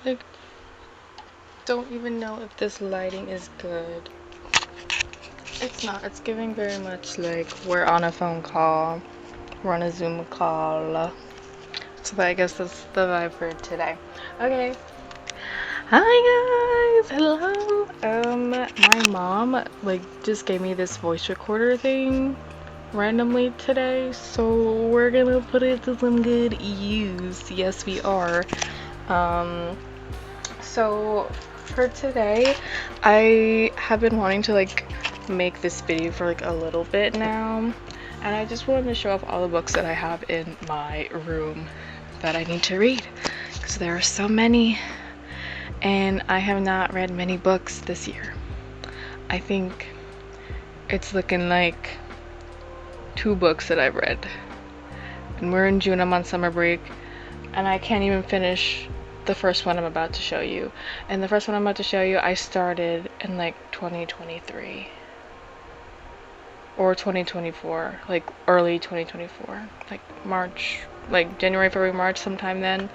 Like, don't even know if this lighting is good. It's not. It's giving very much like we're on a phone call. We're on a Zoom call. So I guess that's the vibe for today. Okay. Hi guys. Hello. My mom like just gave me this voice recorder thing randomly today, so we're gonna put it to some good use. Yes, we are. So for today, I have been wanting to like make this video for like a little bit now, and I just wanted to show off all the books that I have in my room that I need to read, because there are so many, and I have not read many books this year. I think it's looking like 2 books that I've read, and we're in June. I'm on summer break, and I can't even finish the first one I'm about to show you. And the first one I'm about to show you, I started in like 2023 or 2024, like early 2024, like March, like January, February, March, sometime then,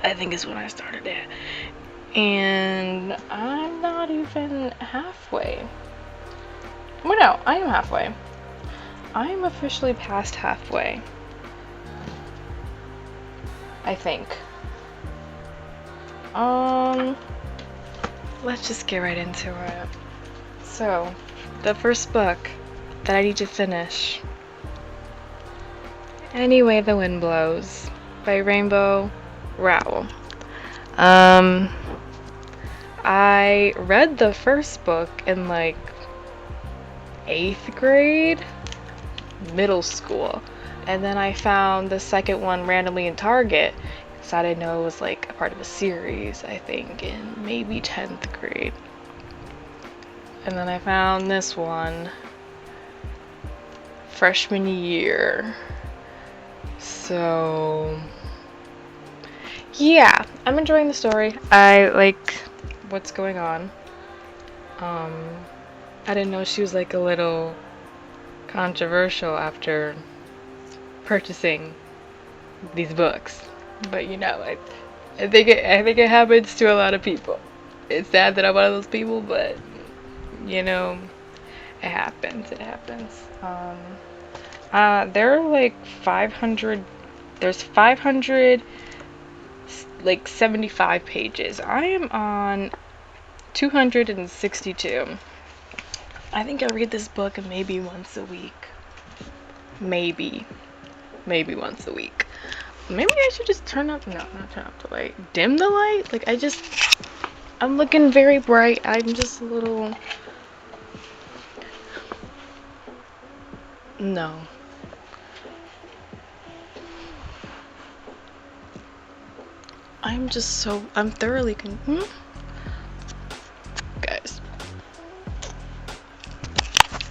I think is when I started it. And I'm not even halfway. Well, no, I am halfway. I am officially past halfway, I think. Let's just get right into it. So, the first book that I need to finish, Any Way the Wind Blows, by Rainbow Rowell. I read the first book in like 8th grade, middle school, and then I found the second one randomly in Target, so I didn't know it was like a part of a series, I think in maybe 10th grade. And then I found this one freshman year. So yeah, I'm enjoying the story. I like what's going on. I didn't know she was like a little controversial after purchasing these books, but you know, I think it happens to a lot of people. It's sad that I'm one of those people, but you know, it happens. There are like 500. There's 500, like 75 pages. I am on 262. I think I read this book maybe once a week. Maybe once a week. Maybe I should just not turn up the light. Dim the light? Like I'm looking very bright. I'm just a little... No. I'm thoroughly Guys.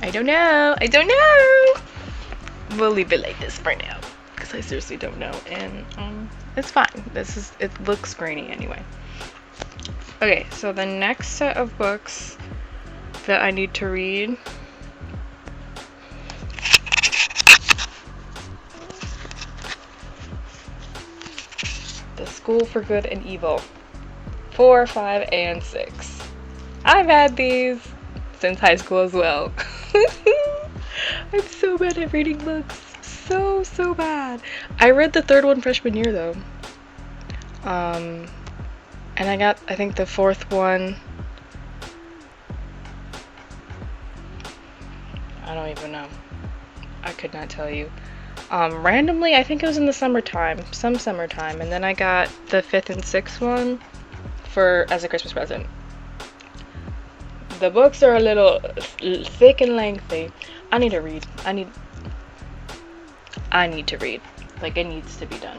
I don't know. We'll leave it like this for now, because I seriously don't know, and it's fine. It looks grainy anyway. Okay, so the next set of books that I need to read The School for Good and Evil 4, 5, and 6. I've had these since high school as well. I'm so bad at reading books. So bad. I read the 3rd one freshman year though. And I think the 4th one, I don't even know. I could not tell you. Randomly, I think it was in the summertime, and then I got the 5th and 6th one as a Christmas present. The books are a little thick and lengthy. I need to read. Like, it needs to be done.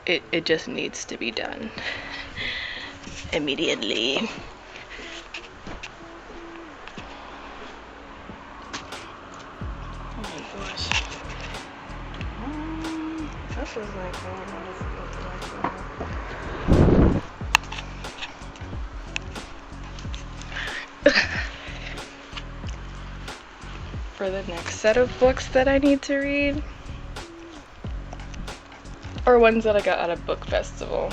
It just needs to be done. Immediately. Oh my gosh. This is like for the next set of books that I need to read, or ones that I got at a book festival.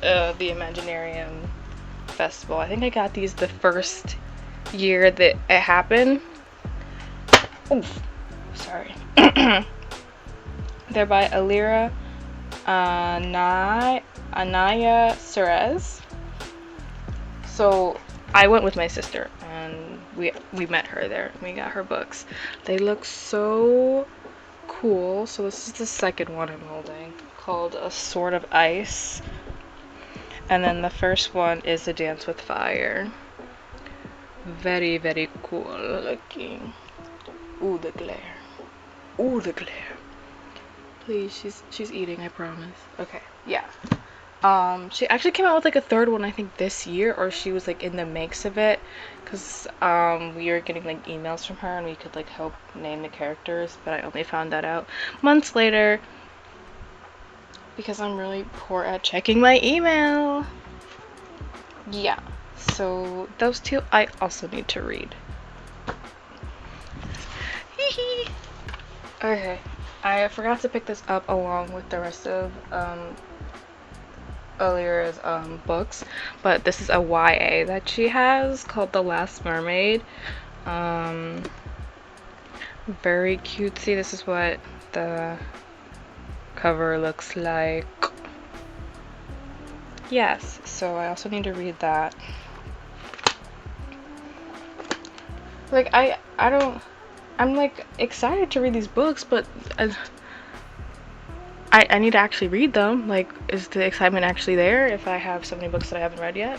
the Imaginarium Festival. I think I got these the first year that it happened. Oof, sorry. They're by Alira Anaya Cerez. So I went with my sister and we met her there. We got her books. They look so cool. So this is the second one I'm holding, called A Sword of Ice. And then the first one is A Dance with Fire. Very, very cool looking. Ooh, the glare. Ooh, the glare. Please, she's eating, I promise. Okay, yeah. She actually came out with like a third one, I think this year, or she was like in the makes of it, because we were getting like emails from her and we could like help name the characters, but I only found that out months later because I'm really poor at checking my email. Yeah, so those two I also need to read. Hee. Okay, I forgot to pick this up along with the rest of Alira's books, but this is a YA that she has called The Last Mermaid. Very cutesy. This is what the cover looks like. Yes, so I also need to read that. Like I'm like excited to read these books, but I need to actually read them. Like, is the excitement actually there if I have so many books that I haven't read yet?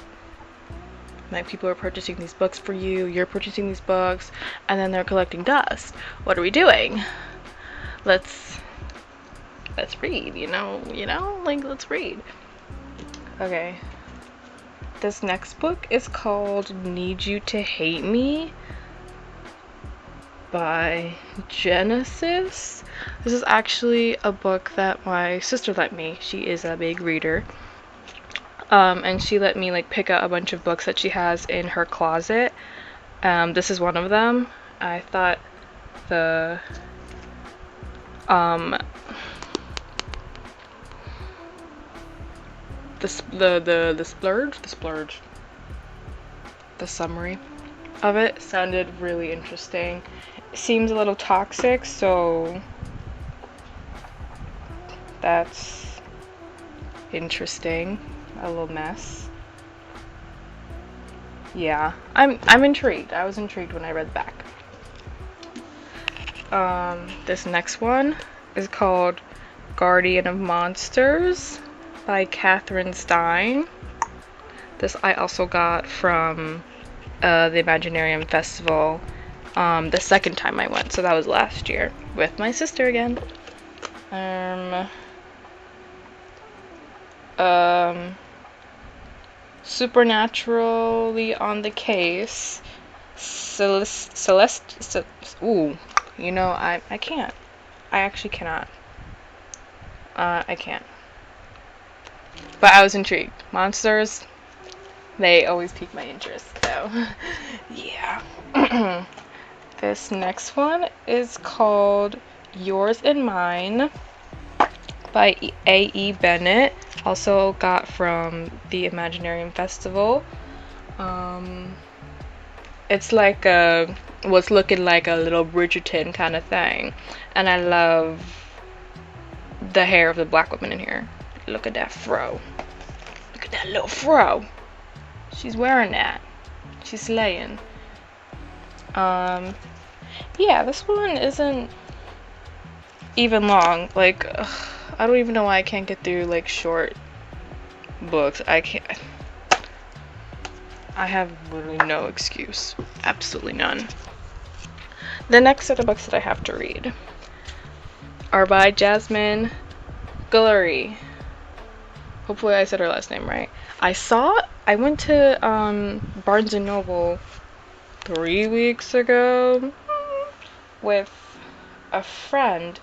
Like, people are purchasing these books for you, you're purchasing these books, and then they're collecting dust. What are we doing? Let's read, you know, like, let's read. Okay. This next book is called Need You to Hate Me by Genesis. This is actually a book that my sister lent me. She is a big reader. And she let me like pick out a bunch of books that she has in her closet. This is one of them. I thought the summary of it sounded really interesting. It seems a little toxic, so that's interesting. A little mess. Yeah, I'm intrigued. I was intrigued when I read the back. This next one is called Guardian of Monsters by Catherine Stein. This I also got from the Imaginarium Festival the second time I went, so that was last year with my sister again. Supernaturally on the Case. Ooh, you know, I can't. I actually cannot. I can't. But I was intrigued. Monsters, they always pique my interest, so yeah. This next one is called Yours and Mine by A.E. Bennett. Also got from the Imaginarium Festival. It's like what's looking like a little Bridgerton kind of thing. And I love the hair of the black woman in here. Look at that fro. Look at that little fro. She's wearing that. She's slaying. Yeah, this one isn't even long. Like, I don't even know why I can't get through like short books. I can't. I have literally no excuse. Absolutely none. The next set of books that I have to read are by Jasmine Guillory. Hopefully I said her last name right. I went to Barnes & Noble 3 weeks ago with a friend,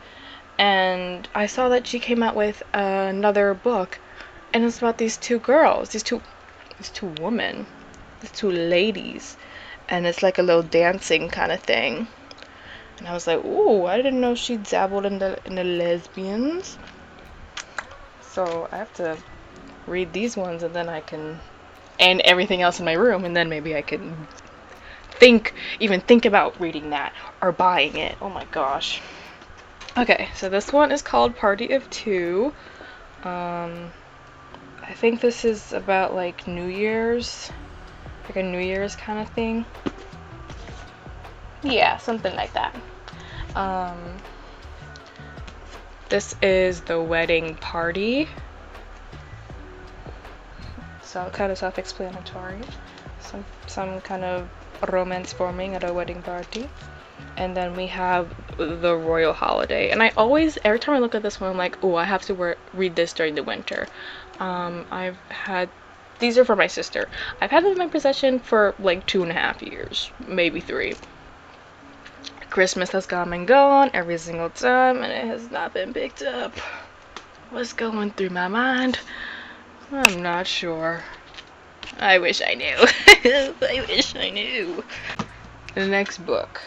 and I saw that she came out with another book, and it's about these two girls, these two women, these two ladies, and it's like a little dancing kind of thing. And I was like, ooh, I didn't know she dabbled in the lesbians. So I have to read these ones, and then I can, and everything else in my room, and then maybe I can even think about reading that or buying it. Oh my gosh. Okay, so this one is called Party of Two. I think this is about like New Year's, like a New Year's kind of thing. Yeah, something like that. This is the wedding party. So kind of self-explanatory. Some kind of romance forming at a wedding party. And then we have the royal holiday. And I always, every time I look at this one, I'm like, oh, I have to read this during the winter. These are for my sister. I've had them in my possession for like 2.5 years, maybe 3. Christmas has come and gone every single time, and it has not been picked up. What's going through my mind? I'm not sure. I wish I knew. I wish I knew. The next book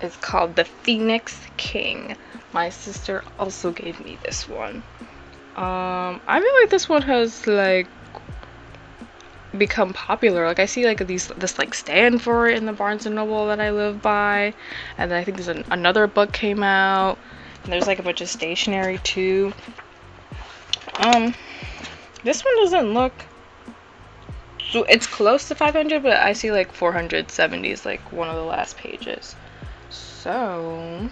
is called The Phoenix King. My sister also gave me this one. I feel like this one has like become popular. Like I see like this like stand for it in the Barnes and Noble that I live by, and then I think there's another book came out, and there's like a bunch of stationery too. This one doesn't look, so it's close to 500, but I see like 470 is like one of the last pages. So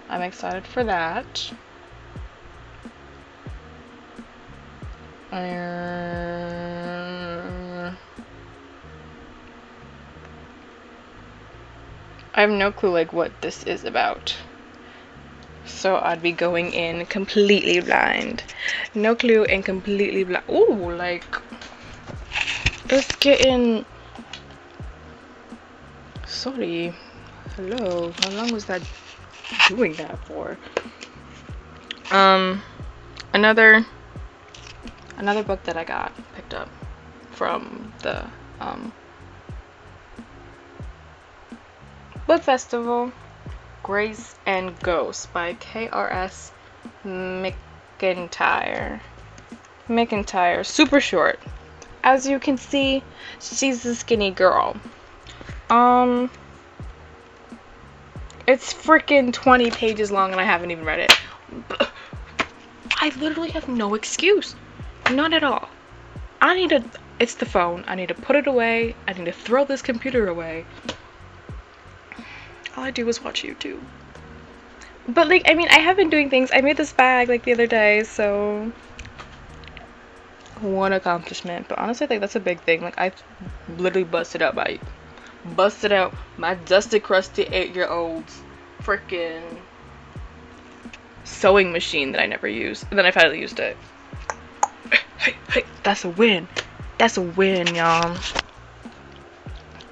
I'm excited for that. I have no clue like what this is about, so I'd be going in completely blind. No clue and completely blind. Ooh, like it's getting, sorry, hello, how long was that doing that for? Another book that I got picked up from the book festival, Grace and Ghosts by K.R.S. McIntyre. Super short. As you can see, she's a skinny girl. It's freaking 20 pages long and I haven't even read it. I literally have no excuse. None at all. It's the phone. I need to put it away. I need to throw this computer away. All I do is watch YouTube. But like, I mean, I have been doing things. I made this bag like the other day, so one accomplishment. But honestly, like that's a big thing. Like I literally busted out my dusty, crusty 8-year-old's freaking sewing machine that I never used, and then I finally used it. Hey, that's a win. That's a win, y'all. And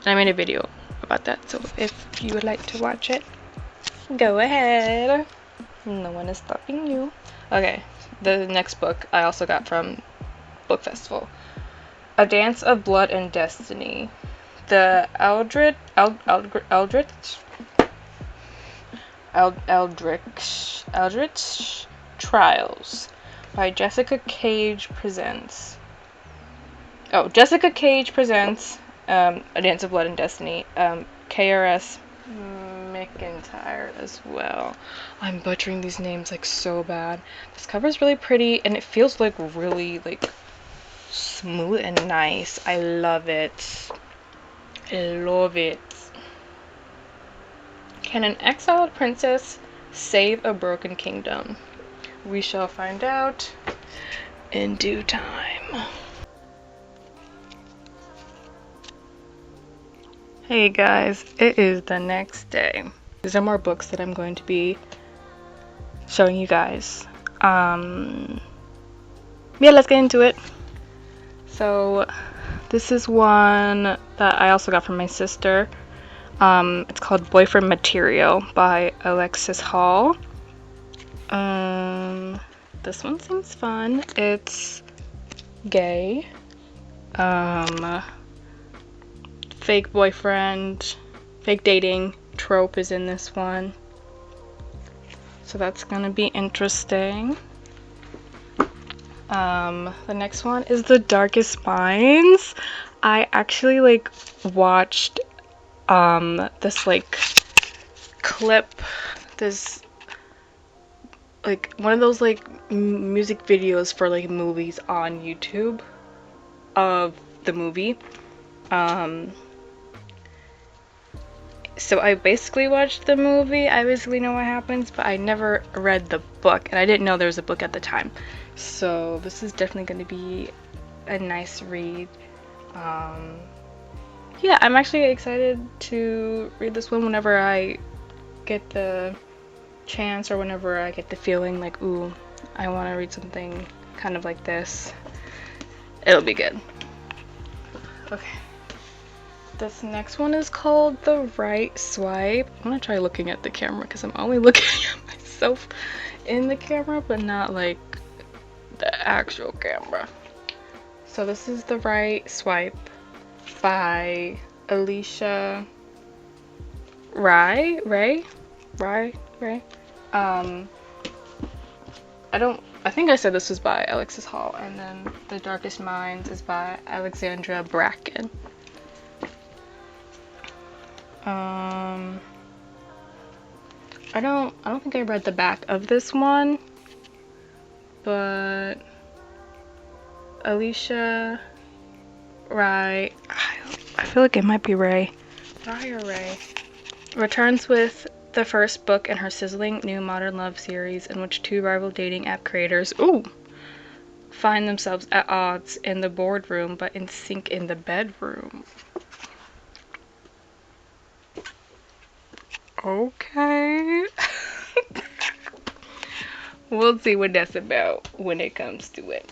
I made a video about that, so if you would like to watch it, go ahead. No one is stopping you. Okay, the next book I also got from Book Festival. A Dance of Blood and Destiny. The Eldritch Trials by Jessica Cage presents. Jessica Cage presents A Dance of Blood and Destiny. KRS McIntyre as well. I'm butchering these names like so bad. This cover is really pretty and it feels like really like smooth and nice. I love it. I love it. Can an exiled princess save a broken kingdom? We shall find out in due time. Hey guys, it is the next day. These are more books that I'm going to be showing you guys. Yeah, let's get into it. So this is one that I also got from my sister. It's called Boyfriend Material by Alexis Hall. This one seems fun. It's gay. Fake boyfriend, fake dating trope is in this one. So that's gonna be interesting. The next one is The Darkest Minds. I actually like watched this like clip, this like one of those like music videos for like movies on YouTube of the movie. So I basically watched the movie, I basically know what happens, but I never read the book, and I didn't know there was a book at the time. So this is definitely going to be a nice read. Yeah, I'm actually excited to read this one whenever I get the chance, or whenever I get the feeling like, ooh, I want to read something kind of like this. It'll be good. Okay. This next one is called The Right Swipe. I'm gonna try looking at the camera because I'm only looking at myself in the camera, but not like the actual camera. So this is The Right Swipe by Alicia Ray. I think I said this was by Alexis Hall, and then The Darkest Minds is by Alexandra Bracken. I don't think I read the back of this one, but Alicia Ray, I feel like it might be Ray returns with the first book in her sizzling new modern love series, in which two rival dating app creators find themselves at odds in the boardroom but in sync in the bedroom. Okay. We'll see what that's about when it comes to it.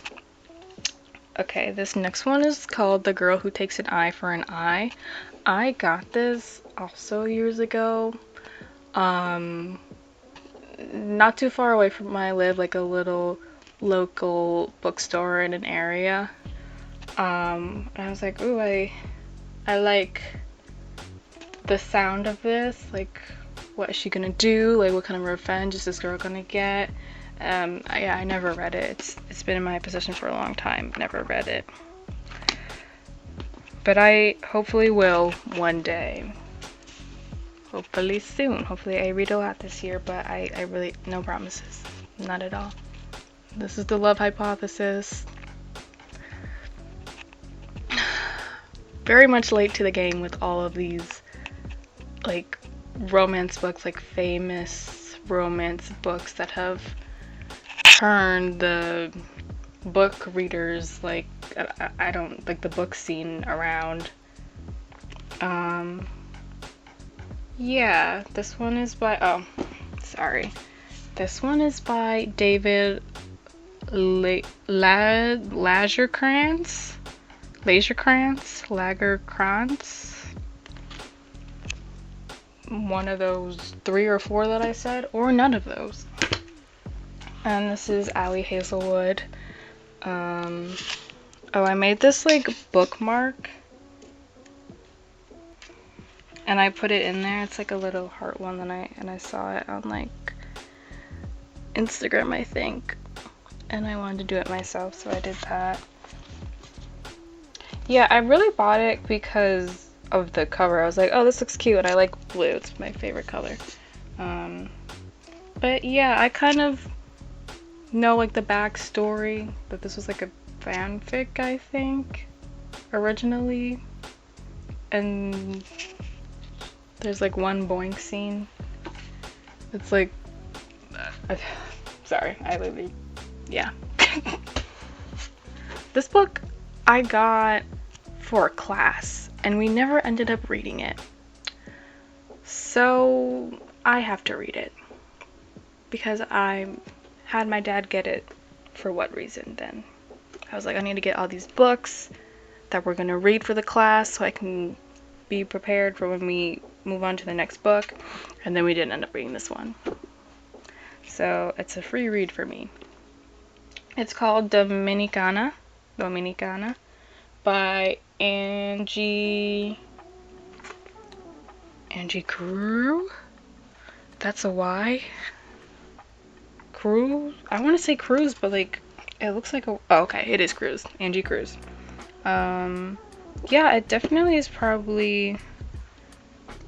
Okay, this next one is called The Girl Who Takes an Eye for an Eye. I got this also years ago. Not too far away from where I live, like a little local bookstore in an area. And I was like, ooh, I like the sound of this. Like, what is she gonna do? Like, what kind of revenge is this girl gonna get? Yeah, I never read it. It's been in my possession for a long time. Never read it. But I hopefully will one day. Hopefully soon. Hopefully I read a lot this year, but I really, no promises. Not at all. This is the love hypothesis. Very much late to the game with all of these, like, romance books, like famous romance books that have turned the book readers, like, I don't, like, the book scene around. Yeah, this one is by, this one is by David Lagerkrantz. One of those 3 or 4 that I said, or none of those. And this is Allie Hazelwood. I made this like bookmark, and I put it in there. It's like a little heart one, and I saw it on like Instagram, I think, and I wanted to do it myself, so I did that. Yeah, I really bought it because of the cover. I was like, oh, this looks cute, and I like blue. It's my favorite color. But yeah, I kind of know like the backstory, that this was like a fanfic, I think, originally. And there's like one boink scene. It's like, sorry, I literally, yeah. This book I got for a class, and we never ended up reading it. So I have to read it, because I had my dad get it. For what reason then? I was like, I need to get all these books that we're gonna read for the class so I can be prepared for when we move on to the next book. And then we didn't end up reading this one. So it's a free read for me. It's called Dominicana by Angie Crew. That's a Y. Cruz. I want to say Cruz, but like It looks like a, oh, okay, it is Cruz, Angie Cruz. Yeah, it definitely is probably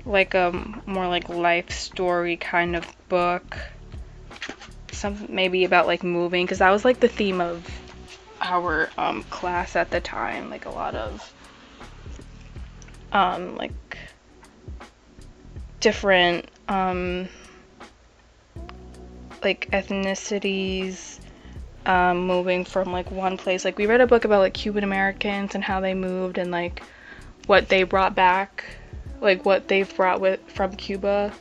like a more like life story kind of book. Something maybe about like moving, because that was like the theme of our class at the time. Like a lot of like different like ethnicities moving from like one place. Like we read a book about like Cuban Americans and how they moved and like what they brought back, like what they've brought with from Cuba,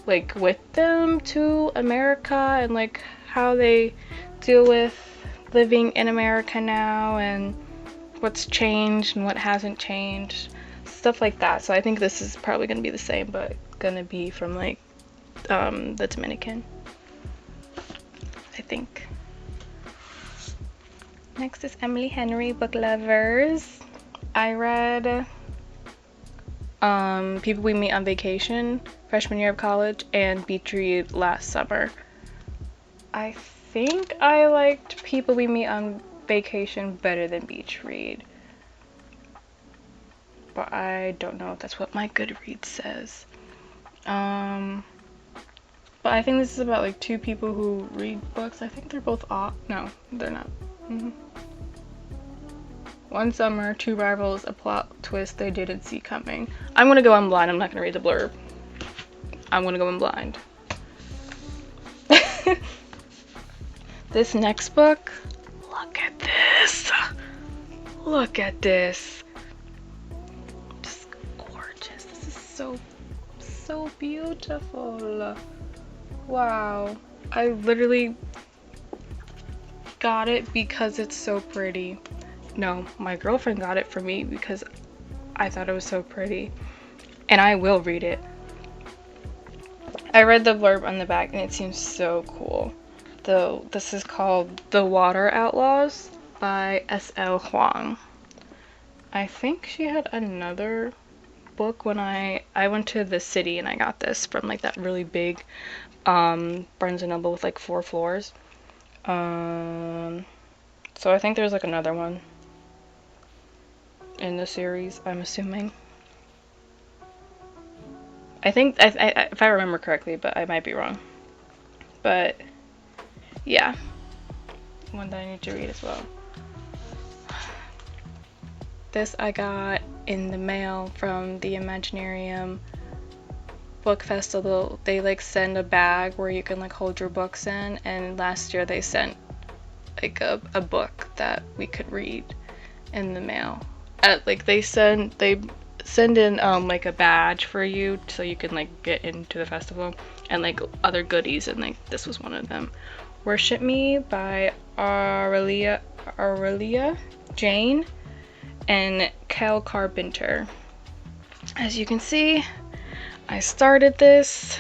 like with them to America, and like how they deal with living in America now and what's changed and what hasn't changed, stuff like that. So I think this is probably going to be the same, but gonna be from like the Dominican, I think. Next is Emily Henry, Book Lovers. I read People We Meet on Vacation, freshman year of college, and Beach Read last summer. I think I liked People We Meet on Vacation better than Beach Read, but I don't know if that's what my Goodreads says. But I think this is about like two people who read books. I think they're both off. No, they're not. One summer, two rivals, a plot twist they didn't see coming. I'm gonna go in blind. I'm not gonna read the blurb. I'm gonna go in blind. This next book, look at this. Look at this. Just gorgeous. This is so beautiful. Wow. I literally got it because it's so pretty. No, my girlfriend got it for me because I thought it was so pretty. And I will read it. I read the blurb on the back and it seems so cool. Though this is called The Water Outlaws by S.L. Huang. I think she had another book when I went to the city and I got this from like that really big Barnes & Noble with like 4 floors. So I think there's like another one in the series, I'm assuming. I think, if I remember correctly, but I might be wrong. But yeah, one that I need to read as well. This I got in the mail from the Imaginarium book festival. They like send a bag where you can like hold your books in, and last year they sent like a book that we could read in the mail. Like they send in like a badge for you so you can like get into the festival, and like other goodies, and like this was one of them. Worship Me by Aurelia Jane and Kel Carpenter. As you can see, I started this,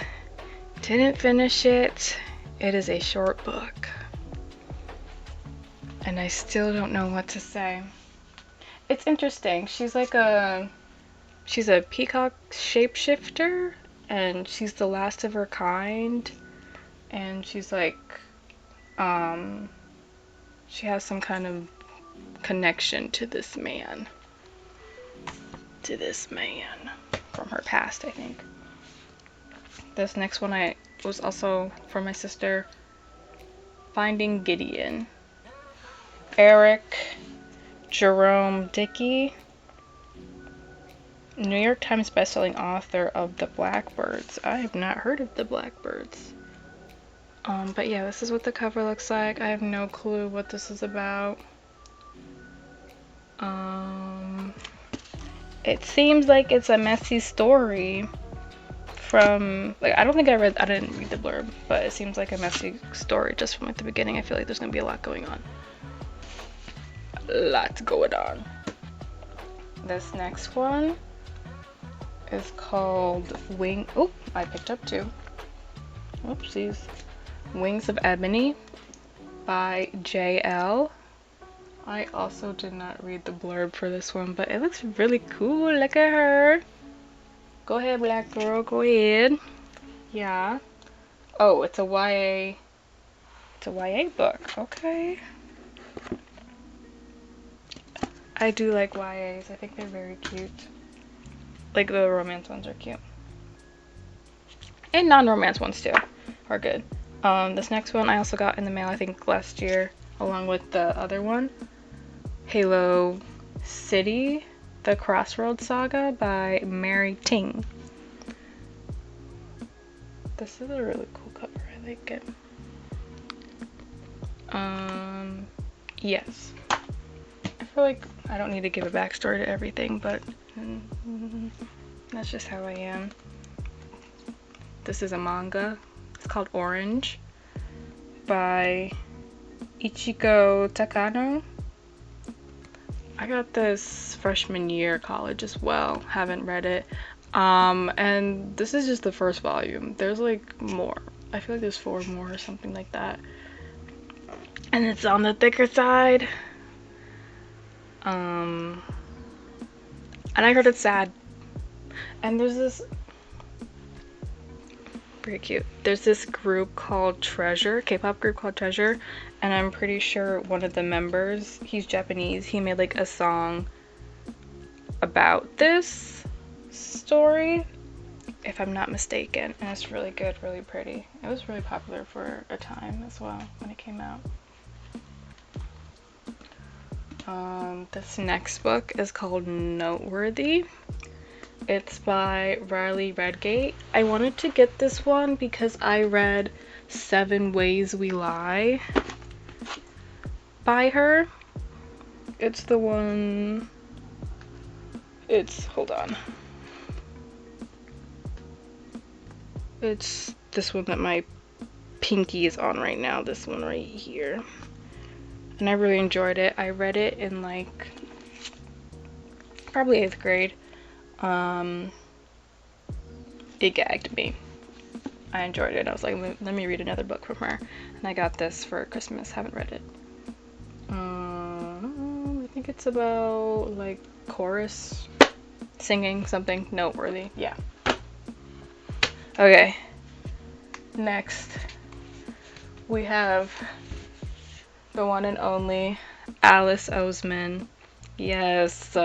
didn't finish it. It is a short book, and I still don't know what to say. It's interesting. She's a peacock shapeshifter, and she's the last of her kind, and she's like, she has some kind of connection to this man from her past, I think. This next one was also from my sister, Finding Gideon. Eric Jerome Dickey, New York Times bestselling author of The Blackbirds. I have not heard of The Blackbirds. But yeah, this is what the cover looks like. I have no clue what this is about. It seems like it's a messy story from, like, I didn't read the blurb, but it seems like a messy story just from like the beginning. I feel like there's gonna be a lot going on. This next one is called I picked up 2. Oopsies. Wings of Ebony by J.L. I also did not read the blurb for this one, but it looks really cool. Look at her. Go ahead, black girl, go ahead. Yeah. Oh, it's a YA book. Okay. I do like YAs. I think they're very cute. Like the romance ones are cute. And non-romance ones too are good. This next one I also got in the mail, I think last year, along with the other one. Halo City, The Crossroads Saga by Mary Ting. This is a really cool cover. I like it. Yes. I feel like I don't need to give a backstory to everything, but that's just how I am. This is a manga. It's called Orange by Ichiko Takano. I got this freshman year of college as well. Haven't read it. And this is just the first volume. There's like more. I feel like there's 4 more or something like that. And it's on the thicker side. And I heard it's sad. And there's this pretty cute. There's this group called Treasure, K-pop group called Treasure, and I'm pretty sure one of the members, he's Japanese, he made like a song about this story, if I'm not mistaken, and it's really good, really pretty. It was really popular for a time as well when it came out. This next book is called Noteworthy. It's by Riley Redgate. I wanted to get this one because I read 7 Ways We Lie by her. It's the one, hold on. It's this one that my pinky is on right now, this one right here. And I really enjoyed it. I read it in like probably 8th grade. It gagged me. I enjoyed it. I was like, let me read another book from her. And I got this for Christmas. Haven't read it. I think it's about like chorus singing something noteworthy. Yeah. Okay. Next, we have the one and only Alice Oseman. Yes.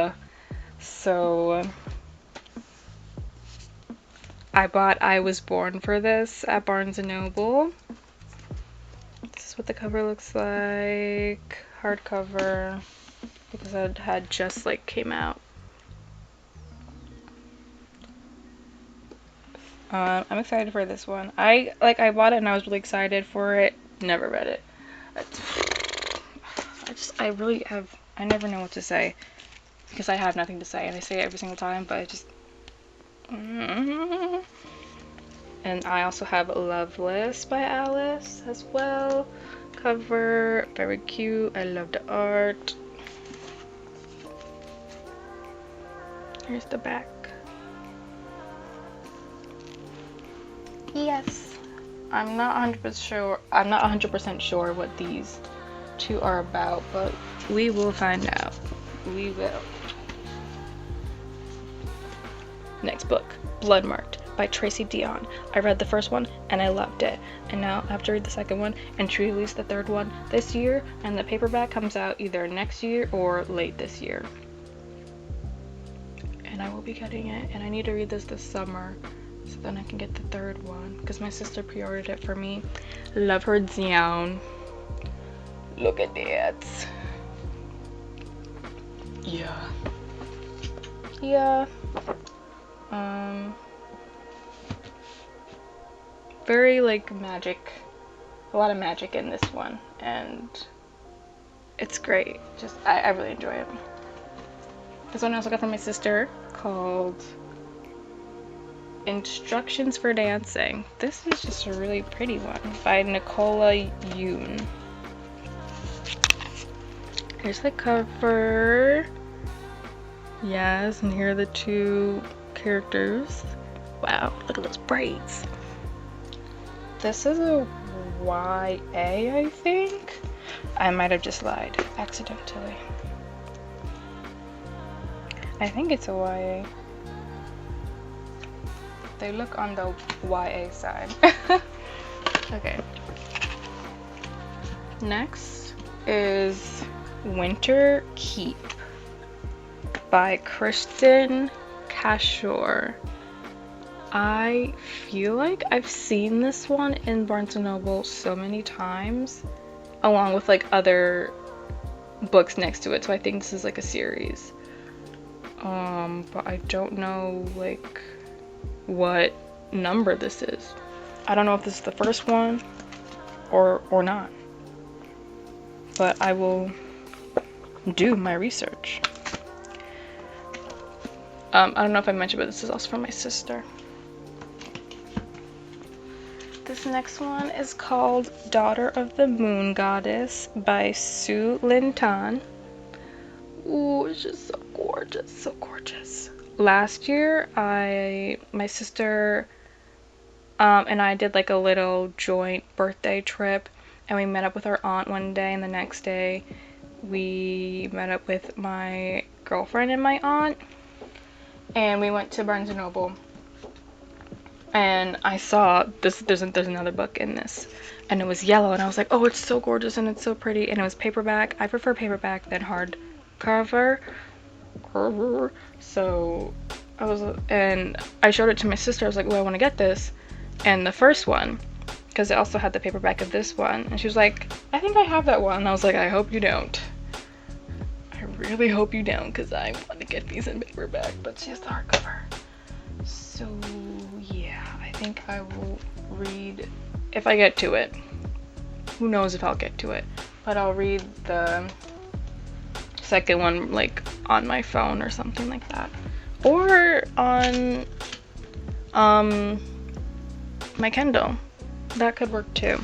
So I bought I Was Born for this at Barnes & Noble. This is what the cover looks like. Hardcover, because it had just like came out. I'm excited for this one. I bought it and I was really excited for it. Never read it. I never know what to say because I have nothing to say and I say it every single time, but I just and I also have Loveless by Alice as well. Cover, very cute. I love the art. Here's the back. Yes. I'm not 100% sure what these 2 are about, but we will find out. We will. Next book, Bloodmarked by Tracy Dion. I read the first one and I loved it, and now I have to read the second one and to release the third one this year, and the paperback comes out either next year or late this year. And I will be getting it, and I need to read this summer so then I can get the third one because my sister pre-ordered it for me. Love her down. Look at that. Yeah. Very like magic, a lot of magic in this one, and it's great. Just I really enjoy it. This one I also got from my sister, called Instructions for Dancing. This is just a really pretty one by Nicola Yoon. Here's the cover. Yes, and here are the 2 characters. Wow, look at those braids. This is a YA, I think. I might have just lied accidentally. I think it's a YA. They look on the YA side. Okay. Next is Winter Keep by Kristen Cashore. I feel like I've seen this one in Barnes & Noble so many times, along with like other books next to it, so I think this is like a series. But I don't know like what number this is. I don't know if this is the first one or not. But I will do my research. I don't know if I mentioned, but this is also from my sister. This next one is called Daughter of the Moon Goddess by Sue Lin Tan. Ooh, it's just so gorgeous, so gorgeous. Last year, my sister and I did like a little joint birthday trip, and we met up with our aunt one day, and the next day we met up with my girlfriend and my aunt, and we went to Barnes & Noble, and I saw this, there's another book in this, and it was yellow, and I was like, oh, it's so gorgeous and it's so pretty, and it was paperback. I prefer paperback than hardcover. So I showed it to my sister. I was like, well, I want to get this, and the first one, because it also had the paperback of this one, and she was like, I think I have that one, and I was like, I hope you don't. I really hope you don't, because I want to get these in paperback, but she has the hardcover. So yeah, I think I will read, if I get to it. Who knows if I'll get to it, but I'll read the second one like on my phone or something like that, or on my Kindle. That could work too.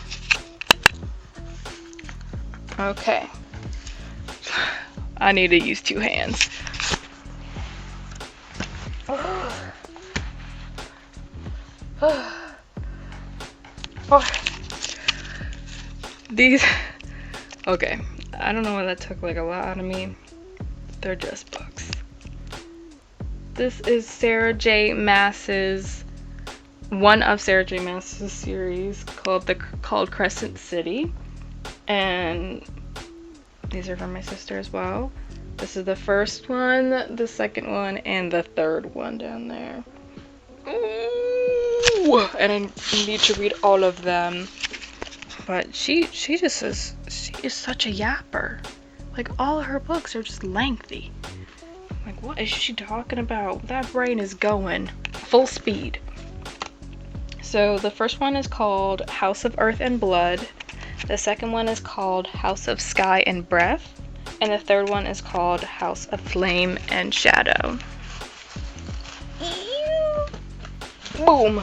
Okay. I need to use two hands. These, okay, I don't know why that took like a lot out of me. They're just books. This is one of Sarah J. Maas's series called Crescent City, and these are from my sister as well. This is the first one, the second one, and the third one down there. Ooh, and I need to read all of them. But she is such a yapper. Like, all of her books are just lengthy. Like, what is she talking about? That brain is going full speed. So the first one is called House of Earth and Blood. The second one is called House of Sky and Breath. And the third one is called House of Flame and Shadow. Boom!